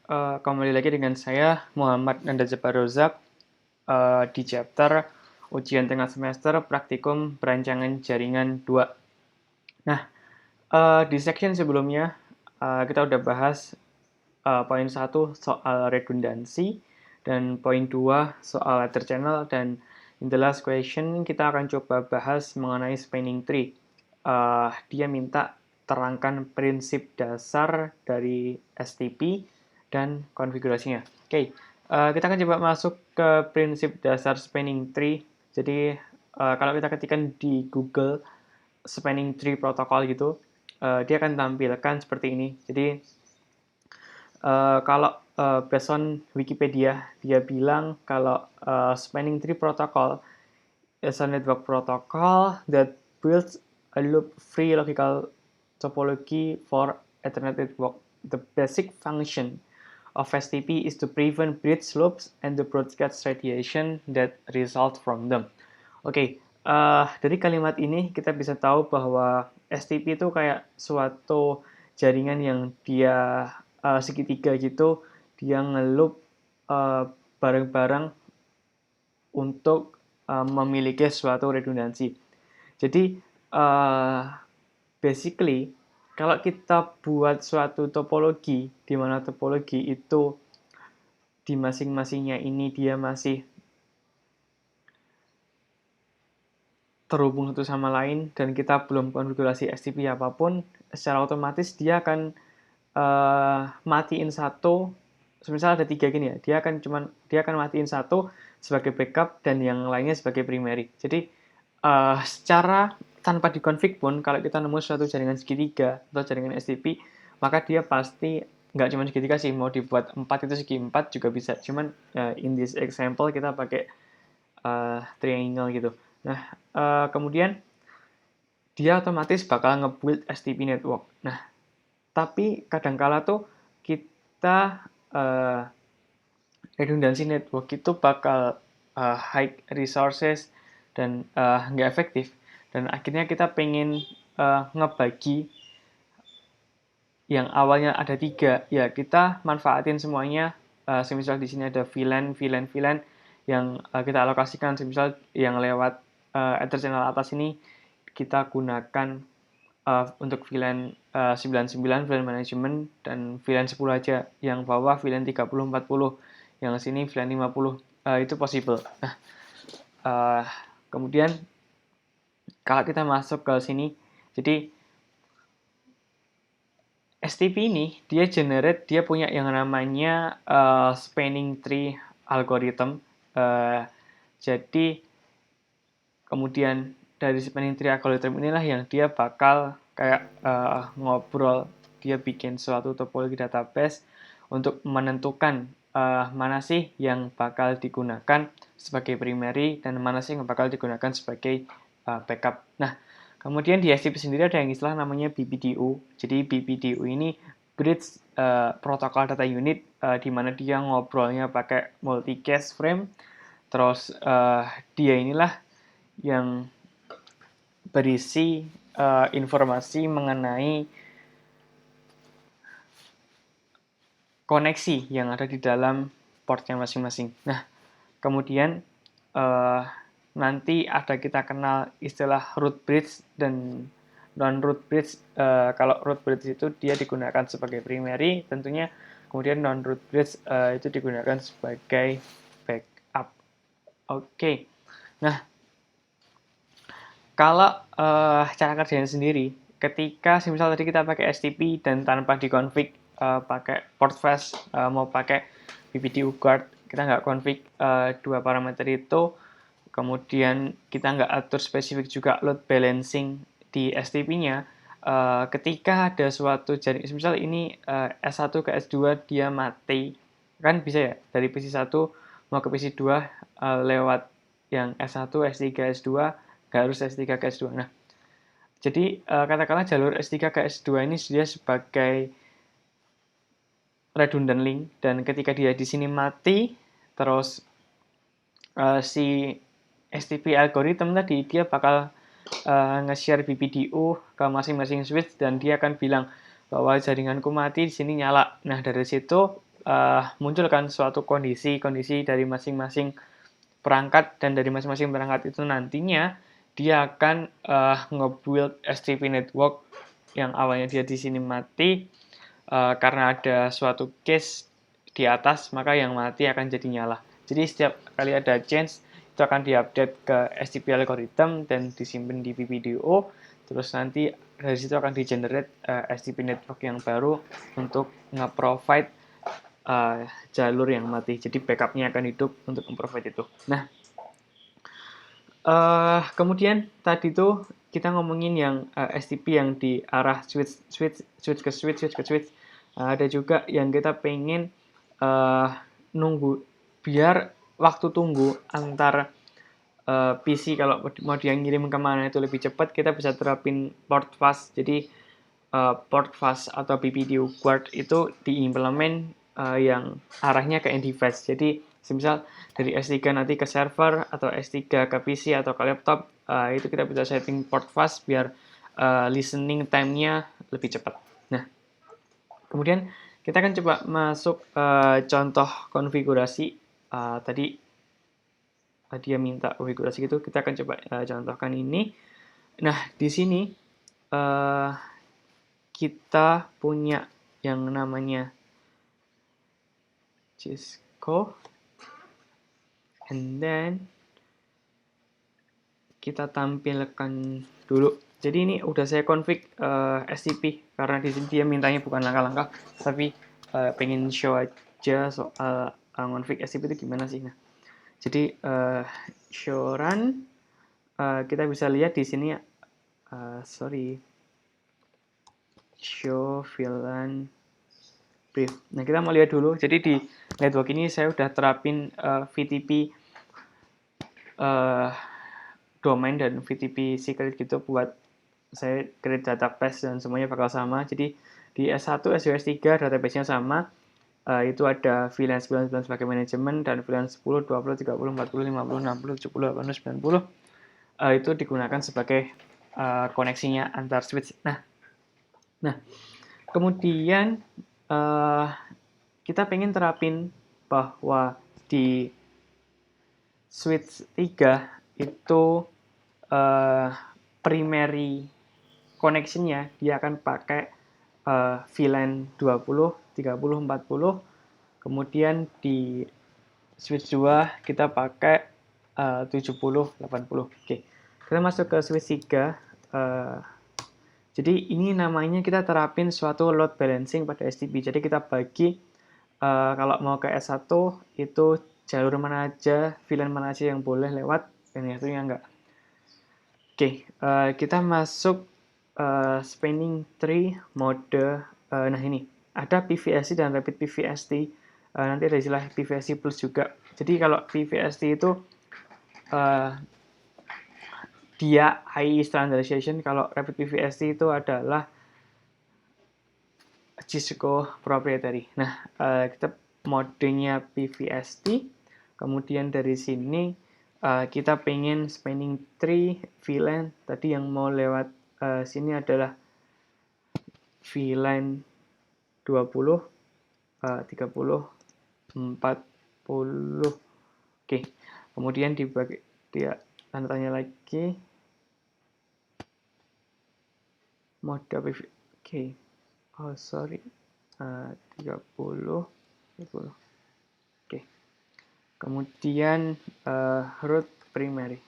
Kembali lagi dengan saya Muhammad Nanda Jabbar Rozak di chapter Ujian Tengah Semester Praktikum Perancangan Jaringan 2. Nah, di section sebelumnya kita udah bahas poin 1 soal redundansi dan poin 2 soal ether channel, dan in the last question kita akan coba bahas mengenai spanning tree. Dia minta terangkan prinsip dasar dari STP dan konfigurasinya. Oke, kita akan coba masuk ke prinsip dasar spanning tree. Jadi kalau kita ketikkan di Google spanning tree protocol gitu, dia akan tampilkan seperti ini. Jadi kalau based on Wikipedia, dia bilang kalau spanning tree protocol is a network protocol that builds a loop-free logical topology for Ethernet network. The basic function of STP is to prevent bridge loops and the broadcast radiation that result from them. Oke, dari kalimat ini kita bisa tahu bahwa STP itu kayak suatu jaringan yang dia segitiga gitu, dia ngeloop bareng-bareng untuk memiliki suatu redundansi. Jadi basically kalau kita buat suatu topologi, di mana topologi itu di masing-masingnya ini dia masih terhubung satu sama lain dan kita belum konfigurasi STP apapun, secara otomatis dia akan matiin satu. Misal ada 3 gini ya, dia akan matiin satu sebagai backup dan yang lainnya sebagai primary. Jadi secara tanpa dikonfig pun, kalau kita nemu suatu jaringan segitiga atau jaringan STP, maka dia pasti nggak cuma segitiga sih, mau dibuat 4 itu segi 4 juga bisa. Cuman in this example kita pakai triangle gitu. Nah, kemudian dia otomatis bakal nge-build STP network. Nah, tapi kadangkala tuh kita redundansi network itu bakal high resources dan nggak efektif. Dan akhirnya kita pengen ngebagi yang awalnya ada 3, ya kita manfaatin semuanya. Semisal di sini ada VLAN yang kita alokasikan, semisal yang lewat ether channel atas ini kita gunakan untuk VLAN 99 VLAN management, dan VLAN 10 aja, yang bawah VLAN 3040, yang sini VLAN 50, itu possible. Nah, kemudian kalau kita masuk ke sini, jadi STP ini dia punya yang namanya spanning tree algorithm. Jadi kemudian dari spanning tree algorithm inilah yang dia bakal kayak ngobrol, dia bikin suatu topologi database untuk menentukan mana sih yang bakal digunakan sebagai primary dan mana sih yang bakal digunakan sebagai backup. Nah, kemudian di STP sendiri ada yang istilah namanya BPDU. Jadi BPDU ini Bridge Protocol Data Unit, di mana dia ngobrolnya pakai multicast frame. Terus dia inilah yang berisi informasi mengenai koneksi yang ada di dalam portnya masing-masing. Nah, kemudian nanti ada kita kenal istilah root bridge dan non-root bridge. Kalau root bridge itu dia digunakan sebagai primary tentunya, kemudian non-root bridge itu digunakan sebagai backup. Oke. Nah, kalau cara kerjanya sendiri, ketika misal tadi kita pakai STP dan tanpa dikonfig, pakai port flash, mau pakai BPDU guard, kita nggak konfig dua parameter itu, kemudian kita nggak atur spesifik juga load balancing di STP-nya, ketika ada suatu jaringan, misal ini S1 ke S2 dia mati, kan bisa ya dari PC1 mau ke PC2 lewat yang S1, S3, S2, nggak harus S3 ke S2. Nah, jadi katakanlah jalur S3 ke S2 ini dia sebagai redundant link, dan ketika dia di sini mati, terus si STP algorithm tadi dia bakal nge-share BPDU ke masing-masing switch, dan dia akan bilang bahwa jaringanku mati, di sini nyala. Nah, dari situ muncul kan suatu kondisi dari masing-masing perangkat, dan dari masing-masing perangkat itu nantinya dia akan nge-build STP network yang awalnya dia di sini mati karena ada suatu case di atas, maka yang mati akan jadi nyala. Jadi setiap kali ada change itu akan diupdate ke STP algorithm dan disimpan di PPDO, terus nanti dari situ akan di-generate STP network yang baru untuk nge-provide jalur yang mati. Jadi backupnya akan hidup untuk memprovide itu. Nah, kemudian tadi tuh kita ngomongin yang STP yang di arah switch ke switch. Ada juga yang kita pengen nunggu biar waktu tunggu antar PC kalau mau dia ngirim kemana itu lebih cepat, kita bisa terapin port fast. Jadi port fast atau PPDO guard itu diimplement yang arahnya ke end device. Jadi misal dari S3 nanti ke server atau S3 ke PC atau ke laptop, itu kita bisa setting port fast biar listening time-nya lebih cepat. Nah, kemudian kita akan coba masuk contoh konfigurasi. Tadi dia minta konfigurasi gitu, kita akan coba contohkan ini. Nah, di sini kita punya yang namanya Cisco, and then kita tampilkan dulu. Jadi ini udah saya config STP karena di sini dia mintanya bukan langkah-langkah, tapi pengen show aja soal config STP itu gimana sih. Nah, jadi show run, kita bisa lihat di sini show VLAN brief. Nah, kita mau lihat dulu. Jadi di network ini saya udah terapin VTP domain dan VTP secret gitu buat saya create database dan semuanya bakal sama. Jadi di S1, S2, S3 database-nya sama. Itu ada VLAN 99 sebagai manajemen dan VLAN 10, 20, 30, 40, 50, 60, 70, 80, 90 itu digunakan sebagai koneksinya antar switch. Nah, kemudian kita pengen terapin bahwa di switch 3 itu primary connection-nya dia akan pakai VLAN 20, 30, 40. Kemudian di switch 2 kita pakai 70, 80. Oke. Kita masuk ke switch 3. Jadi ini namanya kita terapin suatu load balancing pada STP. Jadi kita bagi kalau mau ke S1 itu jalur mana aja, VLAN mana aja yang boleh lewat, dan yang satunya enggak. Oke, kita masuk spanning tree mode. Nah ini, ada PVST dan Rapid PVST. Nanti ada istilah PVST plus juga. Jadi kalau PVST itu dia high standardization, kalau Rapid PVST itu adalah Cisco proprietary. Nah, kita modenya PVST, kemudian dari sini kita pengen spanning tree VLAN. Tadi yang mau lewat sini adalah VLAN 20, 30, 40. Oke, kemudian dibagi dia tanda tanya lagi mode PV. Oke. Oh, sorry. 30, 20. Oke. Kemudian root primary.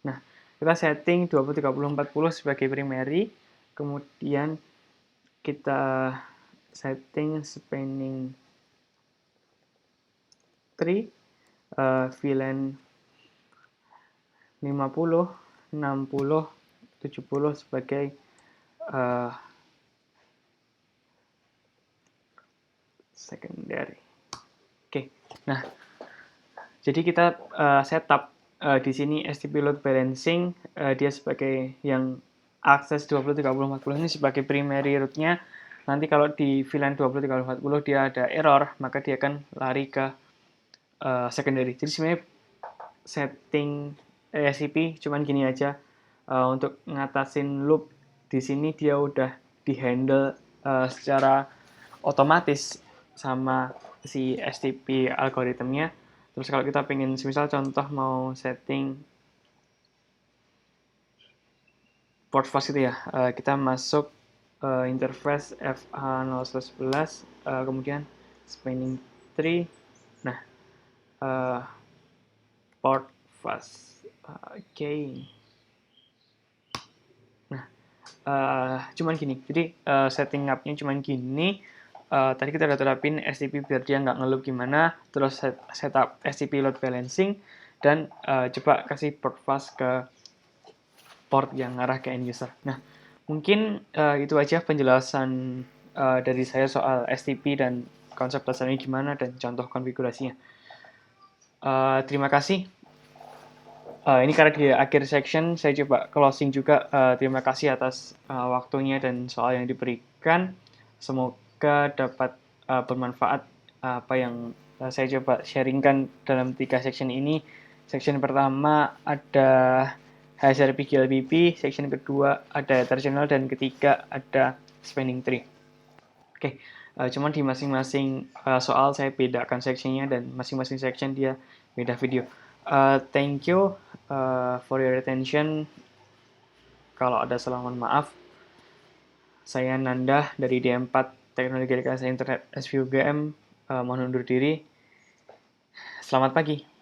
Nah, kita setting 20, 30, 40 sebagai primary. Kemudian kita setting spanning tree VLAN 50, 60, 70 sebagai secondary. Oke. Nah, jadi kita setup di sini STP load balancing, dia sebagai yang akses 20, 30, 40 ini sebagai primary root-nya. Nanti kalau di VLAN 20, 30, 40 dia ada error, maka dia akan lari ke secondary. Jadi sebenarnya setting STP cuman gini aja. Untuk ngatasin loop di sini dia udah dihandle secara otomatis sama si STP algoritmnya. Terus kalau kita pengen misal contoh mau setting port fast gitu ya, kita masuk interface FA011, kemudian spanning tree. Nah, port fast. Oke. Nah, cuman gini. Jadi setting up-nya cuman gini. Tadi kita udah terapin STP biar dia nggak ngelup gimana. Terus setup STP load balancing dan coba kasih port fast ke port yang ngarah ke end user. Nah, mungkin itu aja penjelasan dari saya soal STP dan konsep dasarnya gimana dan contoh konfigurasinya. Terima kasih. Ini karena di akhir section saya coba closing juga. Terima kasih atas waktunya dan soal yang diberikan. Semoga dapat bermanfaat apa yang saya coba sharingkan dalam 3 section ini. Section pertama ada HSRP GLBP, section kedua ada heterogeneal, dan ketiga ada spanning tree. Oke, cuman di masing-masing soal saya bedakan sectionnya dan masing-masing section dia beda video. Thank you for your attention. Kalau ada salah mohon maaf. Saya Nanda dari D4 Teknologi Rekayasa Internet SVUGM. Mohon undur diri. Selamat pagi.